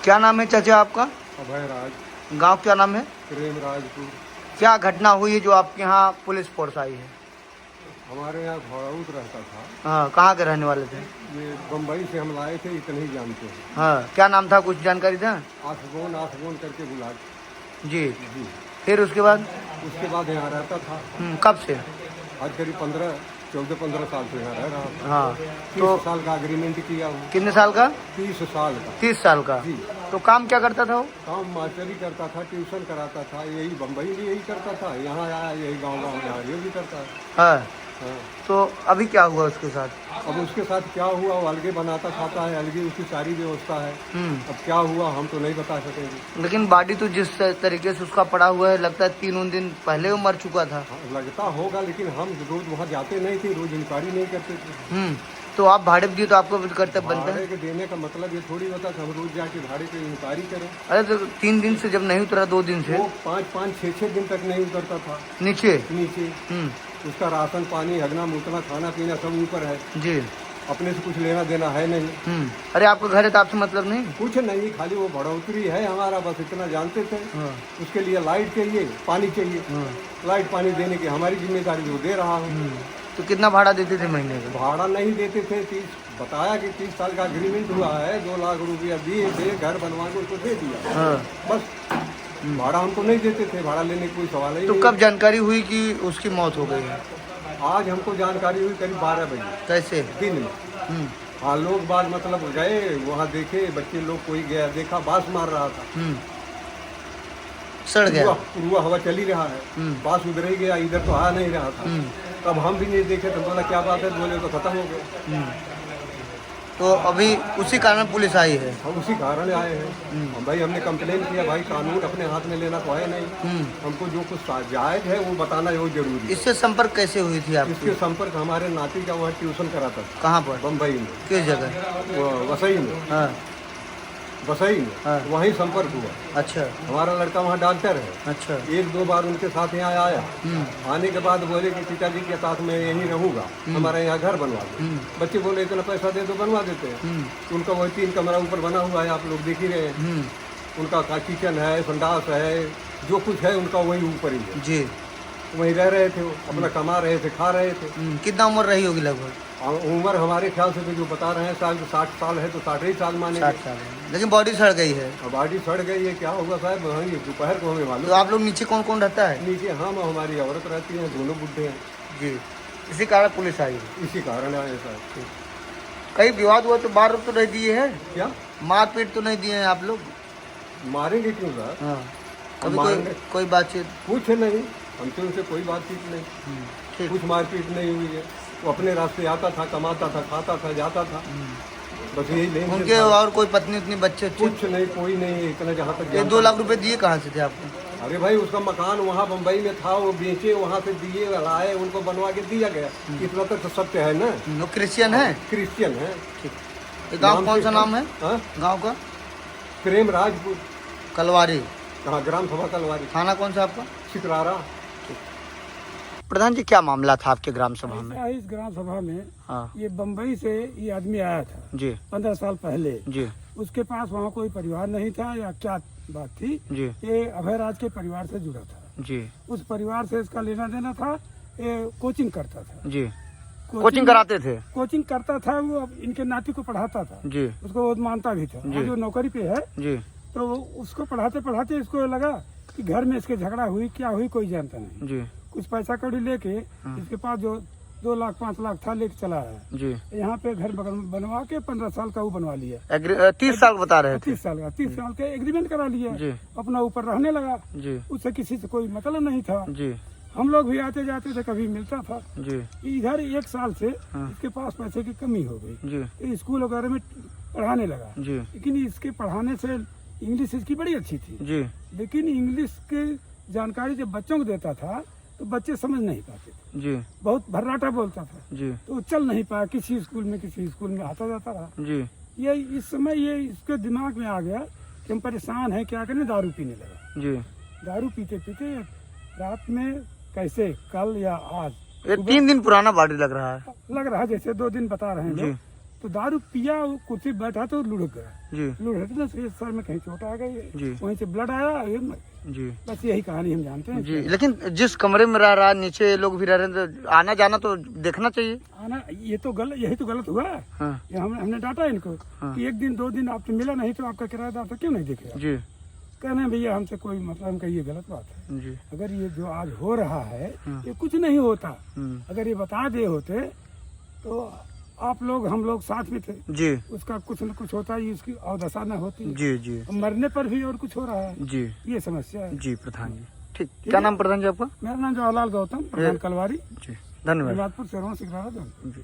क्या नाम है चाचा आपका? अभय राज। गांव क्या नाम है? प्रेम राजपुर। क्या घटना हुई है जो आपके यहाँ पुलिस फोर्स आई है? हमारे यहाँ घोड़ाउत रहता था। हाँ, कहाँ के रहने वाले थे? ये बम्बई से हम लाए थे, इतने ही जानते हैं। हाँ, क्या नाम था, कुछ जानकारी था? आठगोन करके बुला। जी। जी। फिर उसके बाद यहाँ रहता था। कब से? आज करीब 14-15 साल से यहाँ रह रहा था। हाँ, 30 साल का एग्रीमेंट किया हूँ। कितने साल का? 30 साल का। 30 साल का। जी। तो काम क्या करता था वो? काम मास्टरी करता था, ट्यूशन कराता था। यही बम्बई भी यही करता था, यहाँ आया यही गाँव यहाँ ये भी करता है। हाँ। हाँ। तो अभी क्या हुआ उसके साथ? अब उसके साथ क्या हुआ, वो अलगे बनाता खाता है, अलगे उसकी सारी व्यवस्था है। अब क्या हुआ हम तो नहीं बता सकेंगे। लेकिन बॉडी तो जिस तरीके से उसका पड़ा हुआ है, लगता है 3 दिन पहले वो मर चुका था। हाँ, लगता होगा, लेकिन हम रोज वहाँ जाते नहीं थे, रोज इंक्वायरी नहीं करते थे। तो आप भाड़े पे दिए तो आपको भी कर्तव्य बनता है। भाड़े के देने का मतलब ये थोड़ी होता कि हम रोज जाके भाड़े पे इंक्वायरी करें। अरे तो 3 दिन से जब नहीं उतरा, 2 दिन से वो 5-6 दिन तक नहीं उतरता था नीचे। उसका राशन पानी हगना मुतना खाना पीना सब ऊपर है जी। अपने से कुछ लेना देना है नहीं। अरे आपका घर है तो आपसे मतलब नहीं? कुछ नहीं, खाली वो बढ़ोतरी है हमारा, बस इतना जानते थे। उसके लिए लाइट चाहिए, पानी चाहिए। लाइट पानी देने की हमारी जिम्मेदारी वो दे रहा हूँ। तो कितना भाड़ा देते थे महीने का? भाड़ा नहीं देते थे। 30 बताया कि 30 साल का एग्रीमेंट हुआ है, 2 लाख रुपया दिए थे, घर बनवा के उसको दे दिया। बस भाड़ा हमको नहीं देते थे, भाड़ा लेने की कोई सवाल ही तो नहीं। कब जानकारी हुई कि उसकी मौत हो गई है? आज हमको जानकारी हुई करीब 12 बजे। कैसे? दिन में। हाँ, लोग बाद मतलब गए वहाँ, देखे बच्चे लोग, कोई गया देखा बांस मार रहा था। सड़ गया। पूरा हवा चली रहा है, बांस उधर ही गया, इधर तो आ नहीं रहा था। तब हम भी नहीं देखे तो बोला क्या बात है, बोले तो खत्म हो गया। तो अभी उसी कारण पुलिस आई है? हम उसी कारण आए हैं। भाई हमने कंप्लेन किया, भाई कानून अपने हाथ में लेना तो है नहीं। हमको जो कुछ जायज है वो बताना वो जरूरी है। इससे संपर्क कैसे हुई थी आपकी? इसके संपर्क हमारे नाती का वहाँ ट्यूशन कराता था। कहाँ पर? बम्बई में। किस जगह? वसई में। हाँ। वसई में। हाँ। वहीं संपर्क हुआ। अच्छा। हमारा लड़का वहाँ डॉक्टर है। अच्छा। 1-2 बार उनके साथ यहाँ आया। आने के बाद बोले कि पिताजी के साथ मैं यहीं रहूंगा, हमारे यहाँ घर बनवा दो। बच्चे बोले इतना पैसा दे दो, बनवा देते हैं। उनका वही 3 कमरा ऊपर बना हुआ है, आप लोग देख ही रहे हैं। उनका किचन है, संडास है, जो कुछ है उनका वही ऊपर ही है। जी। वहीं रह रहे थे, वो अपना कमा रहे थे, खा रहे थे। कितना उम्र रही होगी लगभग? उम्र हमारे ख्याल से तो जो बता रहे हैं 60 साल है, तो 60 ही साल माने। 60 साल है, लेकिन बॉडी सड़ गई है। बॉडी सड़ गई है, क्या होगा साहब, वहीं दोपहर को हमें मालूम। तो आप लोग नीचे कौन कौन रहता है? नीचे हम, हमारी औरत रहती है, दोनों बुढ़े हैं। जी। इसी कारण पुलिस आई है? इसी कारण आए साहब। कहीं विवाद हुआ तो मार तो नहीं दिए है? क्या मारपीट तो नहीं दिए हैं आप लोग? मारेंगे क्यों सर? हाँ। कभी कोई बातचीत? कुछ नहीं, हमसे उनसे कोई बातचीत नहीं। कुछ मारपीट नहीं हुई है। वो अपने रास्ते आता था, कमाता था, खाता था, जाता था, बस यही लेन। उनके और कोई पत्नी उतनी बच्चे? कुछ नहीं, कोई नहीं। इतना जहाँ तक 2 लाख रुपए दिए कहाँ से थे आपको? अरे भाई उसका मकान वहाँ बम्बई में था, वो बेचे, वहाँ से दिए लाए, उनको बनवा के दिया गया। इतना तक तो सत्य है ना। वो क्रिश्चियन है? क्रिश्चियन है। गाँव कौन सा नाम है? गाँव का? प्रेम राजपुर। कलवारी? हाँ, ग्राम सभा कलवारी। थाना कौन सा आपका? चितरारा। प्रधान जी, क्या मामला था आपके ग्राम सभा में? इस ग्राम सभा में हाँ। ये बम्बई से ये आदमी आया था जी 15 साल पहले जी। उसके पास वहाँ कोई परिवार नहीं था या क्या बात थी जी। ये अभय राज के परिवार से जुड़ा था जी। उस परिवार से इसका लेना देना था। ये कोचिंग करता था जी। कोचिंग कराते थे? कोचिंग करता था वो, अब इनके नाती को पढ़ाता था जी। उसको वो मानता भी था जो नौकरी पे है जी। तो उसको पढ़ाते पढ़ाते इसको लगा कि घर में इसके झगड़ा हुई, क्या हुई कोई जानता नहीं जी। कुछ पैसा कौड़ी लेके इसके पास जो 2 लाख 5 लाख था लेके चला है जी। यहाँ पे घर बनवा के 15 साल का वो बनवा लिया। 30 साल बता रहे थे? 30 साल का 30 साल का एग्रीमेंट करा लिया जी। अपना ऊपर रहने लगा जी। उससे किसी से कोई मतलब नहीं था जी। हम लोग भी आते जाते थे, कभी मिलता था जी। इधर 1 साल से इसके पास पैसे की कमी हो गई जी। स्कूल वगैरह में पढ़ाने लगा जी। लेकिन इसके पढ़ाने से इंग्लिश इसकी बड़ी अच्छी थी जी। लेकिन इंग्लिश की जानकारी जब बच्चों को देता था तो बच्चे समझ नहीं पाते थे जी। बहुत भर्राटा बोलता था जी। तो चल नहीं पाया, किसी स्कूल में आता जाता रहा जी। ये इस समय ये इसके दिमाग में आ गया कि हम परेशान है, क्या करें, दारू पीने लगा जी। दारू पीते पीते रात में, कैसे कल या आज, 3 दिन पुराना बॉडी लग रहा है जैसे 2 दिन बता रहे हैं लोग। तो दारू पिया, वो कुर्सी पे बैठा तो लुढ़क गया। जी लुढ़क ना सर में कहीं चोट आ गई, जी वहीं से ब्लड आया, ये मर गया। जी बस यही कहानी हम जानते हैं। जी। लेकिन जिस कमरे में रह रहा है, नीचे लोग भी रह रहे हैं, तो आना जाना तो देखना चाहिए। आना ये तो गलत, यही तो गलत हुआ। हाँ ये हमने डांटा इनको कि 1 दिन 2 दिन आपको मिला नहीं तो आपका किराएदार तो क्यों नहीं देखेगा। जी कहने भैया हमसे कोई मतलब, हम कहिए गलत बात है। जी अगर ये जो आज हो रहा है ये कुछ नहीं होता, अगर ये बता दे होते तो आप लोग हम लोग साथ में थे जी उसका कुछ न कुछ होता ही, उसकी अवदशा न होती। जी जी मरने पर भी और कुछ हो रहा है, जी ये समस्या है। जी प्रधान जी। ठीक, क्या नाम प्रधान जी आपका? मेरा नाम जवाहरलाल गौतम, प्रधान कलवारी, जी धन्यवाद। निवादपुर, सरवन सिकरारा। जी।